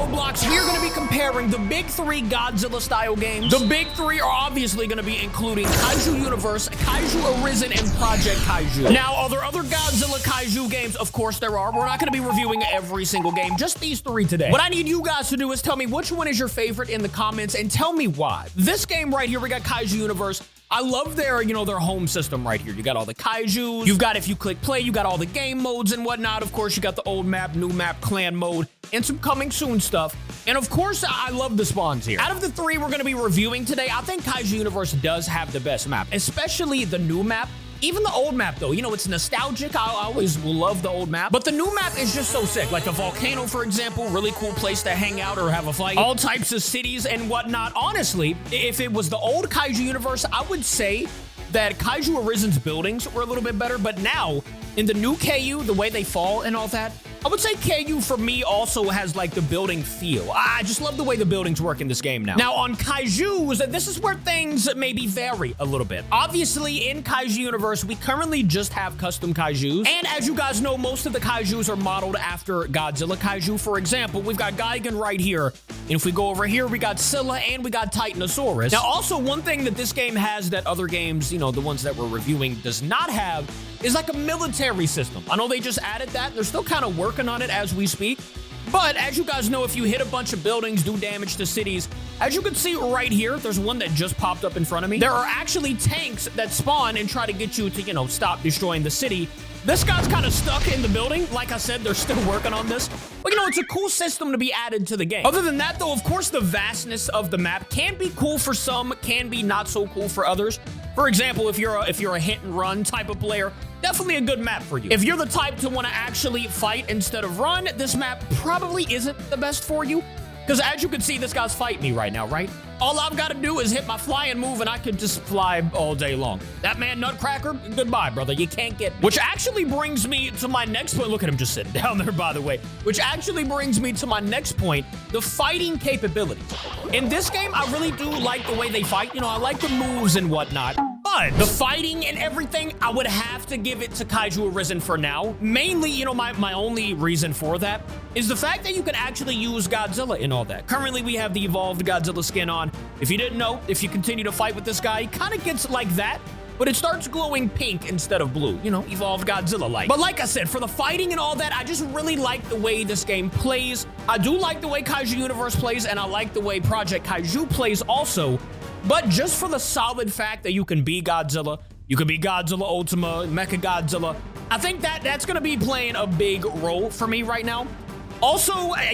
Roblox, we are going to be comparing the big three Godzilla-style games. The big three are obviously going to be including Kaiju Universe, Kaiju Arisen, and Project Kaiju. Now, are there other Godzilla Kaiju games? Of course there are. We're not going to be reviewing every single game, just these three today. What I need you guys to do is tell me which one is your favorite in the comments and tell me why. This game right here, we got Kaiju Universe. I love their, their home system right here. You got all the kaijus. You've got, if you click play, you got all the game modes and whatnot. Of course, you got the old map, new map, clan mode, and some coming soon stuff. And of course, I love the spawns here. Out of the three we're going to be reviewing today, I think Kaiju Universe does have the best map, especially the new map. Even the old map, though, it's nostalgic. I always will love the old map. But the new map is just so sick. Like the volcano, for example, really cool place to hang out or have a fight. All types of cities and whatnot. Honestly, if it was the old Kaiju Universe, I would say that Kaiju Arisen's buildings were a little bit better. But now, in the new KU, the way they fall and all that, I would say KU for me also has like the building feel. I just love the way the buildings work in this game now. Now on Kaijus, this is where things maybe vary a little bit. Obviously in Kaiju Universe, we currently just have custom Kaijus. And as you guys know, most of the Kaijus are modeled after Godzilla Kaiju. For example, we've got Gigan right here. And if we go over here, we got Scylla and we got Titanosaurus. Now also one thing that this game has that other games, the ones that we're reviewing, does not have is like a military system. I know they just added that. They're still kind of working on it as we speak. But as you guys know, if you hit a bunch of buildings, do damage to cities, as you can see right here, there's one that just popped up in front of me. There are actually tanks that spawn and try to get you to, stop destroying the city. This guy's kind of stuck in the building. Like I said, they're still working on this. But, it's a cool system to be added to the game. Other than that, though, of course, the vastness of the map can be cool for some, can be not so cool for others. For example, if you're a hit and run type of player, definitely a good map for you. If you're the type to want to actually fight instead of run, this map probably isn't the best for you. Because as you can see, this guy's fighting me right now, right? All I've got to do is hit my flying move and I could just fly all day long. That man Nutcracker, goodbye, brother. You can't get me. Which actually brings me to my next point. Look at him just sitting down there, by the way. Which actually brings me to my next point, the fighting capability. In this game, I really do like the way they fight. I like the moves and whatnot. But the fighting and everything, I would have to give it to Kaiju Arisen for now. Mainly, my only reason for that is the fact that you can actually use Godzilla in all that. Currently, we have the evolved Godzilla skin on. If you didn't know, if you continue to fight with this guy, he kind of gets like that, but it starts glowing pink instead of blue, evolved Godzilla-like. But like I said, for the fighting and all that, I just really like the way this game plays. I do like the way Kaiju Universe plays, and I like the way Project Kaiju plays also. But just for the solid fact that you can be Godzilla, you can be Godzilla Ultima, Mecha Godzilla, I think that's going to be playing a big role for me right now. Also, I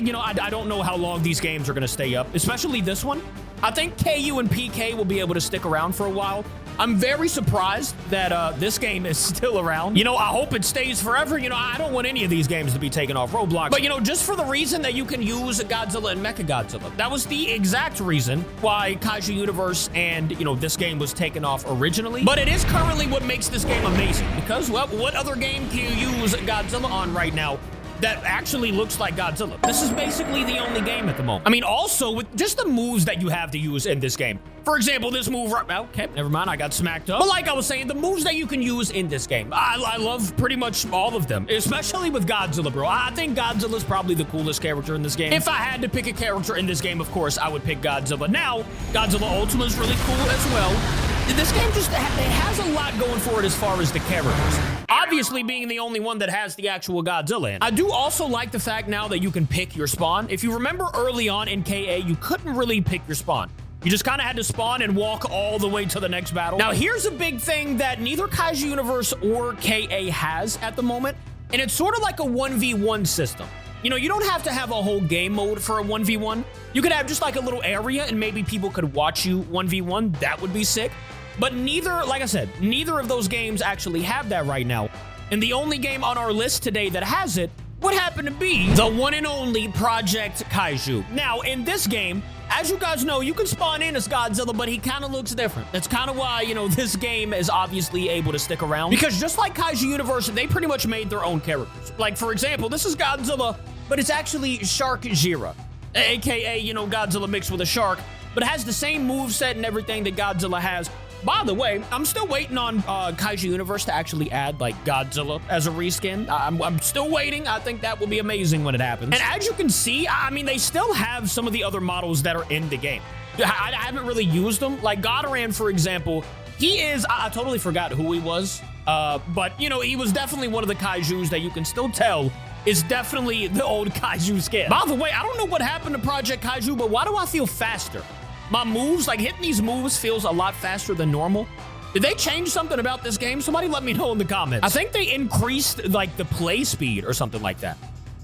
don't know how long these games are going to stay up, especially this one. I think KU and PK will be able to stick around for a while. I'm very surprised that this game is still around. I hope it stays forever. I don't want any of these games to be taken off Roblox. But, just for the reason that you can use Godzilla and Mecha Godzilla. That was the exact reason why Kaiju Universe and, this game was taken off originally. But it is currently what makes this game amazing. Because, well, what other game can you use Godzilla on right now that actually looks like Godzilla? This is basically the only game at the moment. I mean, also, with just the moves that you have to use in this game. For example, this move right now, okay, never mind, I got smacked up. But like I was saying, the moves that you can use in this game, I love pretty much all of them, especially with Godzilla, bro. I think Godzilla's probably the coolest character in this game. If I had to pick a character in this game, of course, I would pick Godzilla. Now, Godzilla Ultima is really cool as well. This game just it has a lot going for it as far as the characters. Obviously, being the only one that has the actual Godzilla in. I do also like the fact now that you can pick your spawn. If you remember early on in KA, you couldn't really pick your spawn. You just kind of had to spawn and walk all the way to the next battle. Now, here's a big thing that neither Kaiju Universe or KA has at the moment, and it's sort of like a 1v1 system. You don't have to have a whole game mode for a 1v1. You could have just like a little area and maybe people could watch you 1v1. That would be sick. But neither, like I said, neither of those games actually have that right now. And the only game on our list today that has it would happen to be the one and only Project Kaiju. Now, in this game, as you guys know, you can spawn in as Godzilla, but he kind of looks different. That's kind of why, this game is obviously able to stick around. Because just like Kaiju Universe, they pretty much made their own characters. Like, for example, this is Godzilla, but it's actually Shark Jira, aka, Godzilla mixed with a shark, but it has the same moveset and everything that Godzilla has. By the way, I'm still waiting on Kaiju Universe to actually add like Godzilla as a reskin. I'm still waiting. I think that will be amazing when it happens. And as you can see, I mean, they still have some of the other models that are in the game. I haven't really used them. Like Godaran, for example, he is, I totally forgot who he was. But you know, he was definitely one of the Kaijus that you can still tell is definitely the old Kaiju skin. By the way, I don't know what happened to Project Kaiju, but why do I feel faster? My moves, like hitting these moves feels a lot faster than normal. Did they change something about this game? Somebody let me know in the comments. I think they increased like the play speed or something like that.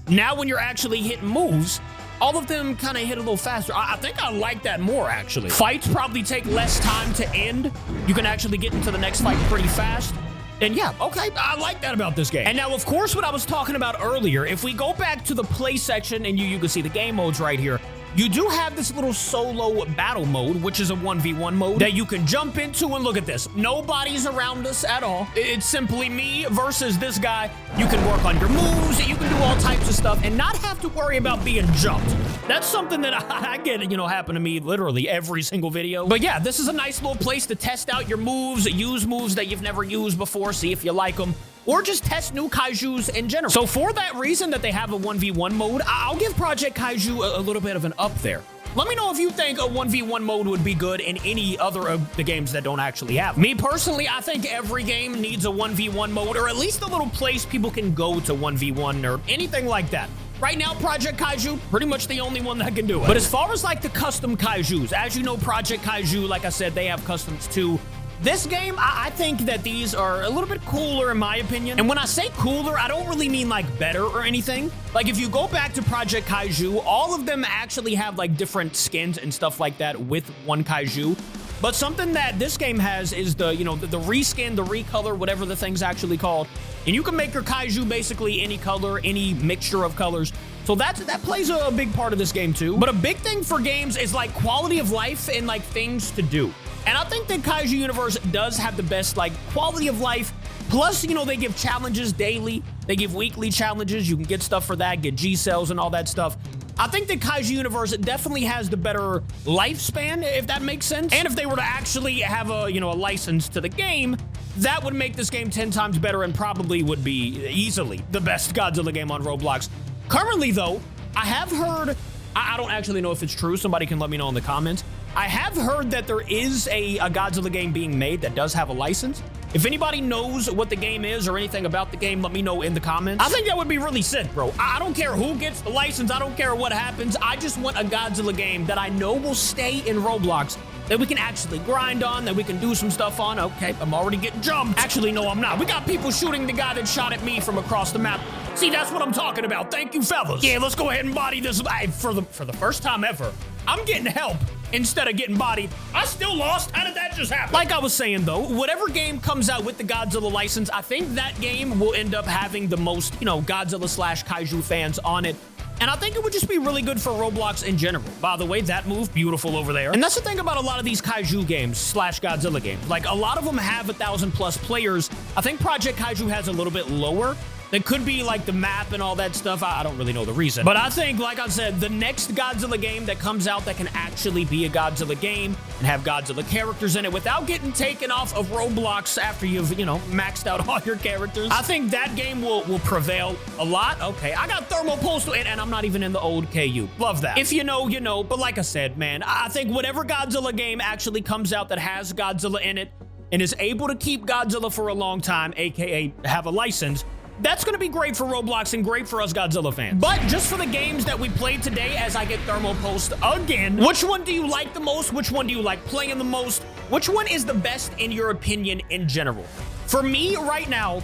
Now when you're actually hitting moves, all of them kind of hit a little faster. I think I like that more, actually. Fights probably take less time to end. You can actually get into the next fight pretty fast. And yeah, okay, I like that about this game. And now, of course, what I was talking about earlier, if we go back to the play section and you can see the game modes right here, you do have this little solo battle mode, which is a 1v1 mode that you can jump into, and look at this. Nobody's around us at all. It's simply me versus this guy. You can work on your moves, you can do all types of stuff and not have to worry about being jumped. That's something that I get, you know, happen to me literally every single video. But yeah, this is a nice little place to test out your moves, use moves that you've never used before, see if you like them, or just test new Kaijus in general. So for that reason that they have a 1v1 mode, I'll give Project Kaiju a little bit of an up there. Let me know if you think a 1v1 mode would be good in any other of the games that don't actually have. Me personally, I think every game needs a 1v1 mode, or at least a little place people can go to 1v1 or anything like that. Right now, Project Kaiju, pretty much the only one that can do it. But as far as like the custom Kaijus, as you know, Project Kaiju, like I said, they have customs too. This game, I think that these are a little bit cooler in my opinion. And when I say cooler, I don't really mean like better or anything. Like if you go back to Project Kaiju, all of them actually have like different skins and stuff like that with one Kaiju. But something that this game has is the, you know, the reskin, the recolor, whatever the thing's actually called. And you can make your Kaiju basically any color, any mixture of colors. So that plays a big part of this game too. But a big thing for games is like quality of life and like things to do. And I think that Kaiju Universe does have the best like quality of life. Plus, you know, they give challenges daily. They give weekly challenges. You can get stuff for that, get G cells and all that stuff. I think that Kaiju Universe definitely has the better lifespan, if that makes sense. And if they were to actually have a, you know, a license to the game, that would make this game 10 times better and probably would be easily the best Godzilla game on Roblox. Currently, though, I have heard, I don't actually know if it's true. Somebody can let me know in the comments. I have heard that there is a Godzilla game being made that does have a license. If anybody knows what the game is or anything about the game, let me know in the comments. I think that would be really sick, bro. I don't care who gets the license. I don't care what happens. I just want a Godzilla game that I know will stay in Roblox, that we can actually grind on, that we can do some stuff on. Okay, I'm already getting jumped. Actually, no, I'm not. We got people shooting the guy that shot at me from across the map. See, that's what I'm talking about. Thank you, fellas. Yeah, let's go ahead and body this. For the first time ever, I'm getting help instead of getting bodied. I still lost. How did that just happen? Like I was saying, though, whatever game comes out with the Godzilla license, I think that game will end up having the most, you know, Godzilla / Kaiju fans on it. And I think it would just be really good for Roblox in general. By the way, that move, beautiful over there. And that's the thing about a lot of these Kaiju games / Godzilla games. Like, a lot of them have 1,000+ players. I think Project Kaiju has a little bit lower. That could be like the map and all that stuff. I don't really know the reason. But I think, like I said, the next Godzilla game that comes out that can actually be a Godzilla game and have Godzilla characters in it without getting taken off of Roblox after you've, you know, maxed out all your characters, I think that game will prevail a lot. Okay, I got Thermal Postal and I'm not even in the old KU. Love that. If you know, you know. But like I said, man, I think whatever Godzilla game actually comes out that has Godzilla in it and is able to keep Godzilla for a long time, aka have a license, that's going to be great for Roblox and great for us Godzilla fans. But just for the games that we played today, as I get Thermal Post again, which one do you like the most? Which one do you like playing the most? Which one is the best in your opinion in general? For me right now,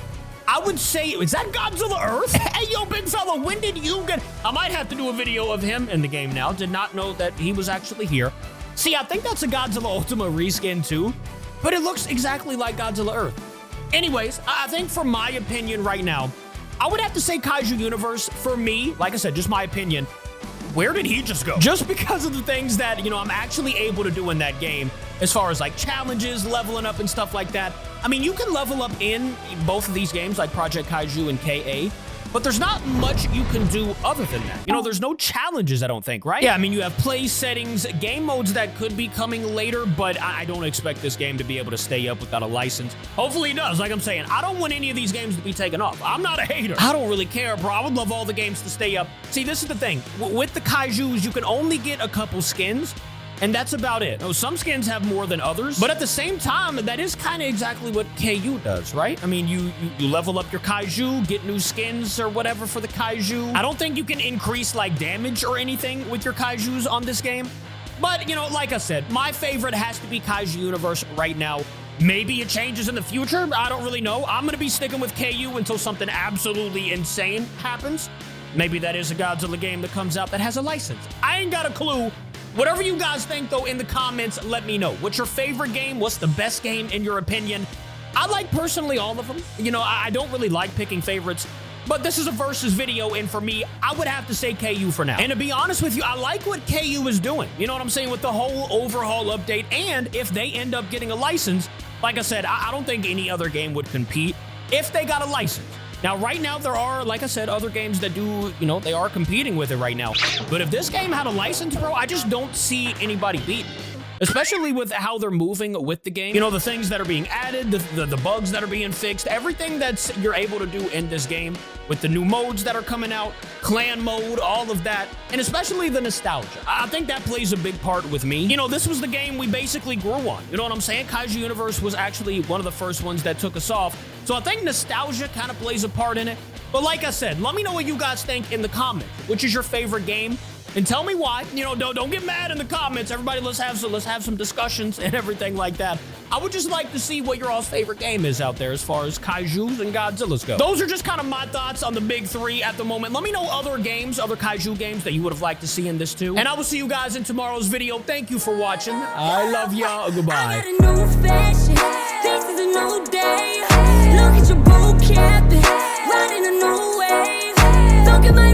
I would say, is that Godzilla Earth? Hey, yo, big fella, when did you get... I might have to do a video of him in the game now. Did not know that he was actually here. See, I think that's a Godzilla Ultima reskin too, but it looks exactly like Godzilla Earth. Anyways, I think for my opinion right now, I would have to say Kaiju Universe. For me, like I said, just my opinion, where did he just go? Just because of the things that, you know, I'm actually able to do in that game, as far as like challenges, leveling up and stuff like that. I mean, you can level up in both of these games, like Project Kaiju and KA, but there's not much you can do other than that. You know, there's no challenges, I don't think, right? Yeah, I mean, you have play settings, game modes that could be coming later, but I don't expect this game to be able to stay up without a license. Hopefully it does. Like I'm saying, I don't want any of these games to be taken off. I'm not a hater. I don't really care, bro. I would love all the games to stay up. See, this is the thing. With the Kaijus, you can only get a couple skins, and that's about it. Oh, some skins have more than others, but at the same time, that is kind of exactly what KU does, right? I mean, you level up your Kaiju, get new skins or whatever for the Kaiju. I don't think you can increase like damage or anything with your Kaijus on this game. But, you know, like I said, my favorite has to be Kaiju Universe right now. Maybe it changes in the future. I don't really know. I'm going to be sticking with KU until something absolutely insane happens. Maybe that is a Godzilla game that comes out that has a license. I ain't got a clue. Whatever you guys think, though, in the comments, let me know. What's your favorite game? What's the best game in your opinion? I like personally all of them. You know, I don't really like picking favorites, but this is a versus video, and for me, I would have to say KU for now. And to be honest with you, I like what KU is doing. You know what I'm saying? With the whole overhaul update, and if they end up getting a license, like I said, I don't think any other game would compete if they got a license. Now, right now, there are, like I said, other games that do, you know, they are competing with it right now. But if this game had a license, bro, I just don't see anybody beating it. Especially with how they're moving with the game. You know, the things that are being added, the bugs that are being fixed, everything that's you're able to do in this game with the new modes that are coming out, clan mode, all of that, and especially the nostalgia. I think that plays a big part with me. You know, this was the game we basically grew on. You know what I'm saying? Kaiju Universe was actually one of the first ones that took us off. So I think nostalgia kind of plays a part in it. But like I said, let me know what you guys think in the comments. Which is your favorite game? And tell me why. You know, don't get mad in the comments. Everybody, let's have some discussions and everything like that. I would just like to see what your all's favorite game is out there as far as Kaijus and Godzillas go. Those are just kind of my thoughts on the big three at the moment. Let me know other games, other Kaiju games that you would have liked to see in this too. And I will see you guys in tomorrow's video. Thank you for watching. I love y'all. Goodbye. I got a new fashion. This is a new day. Look at your boot cap. Riding a new wave. Don't get my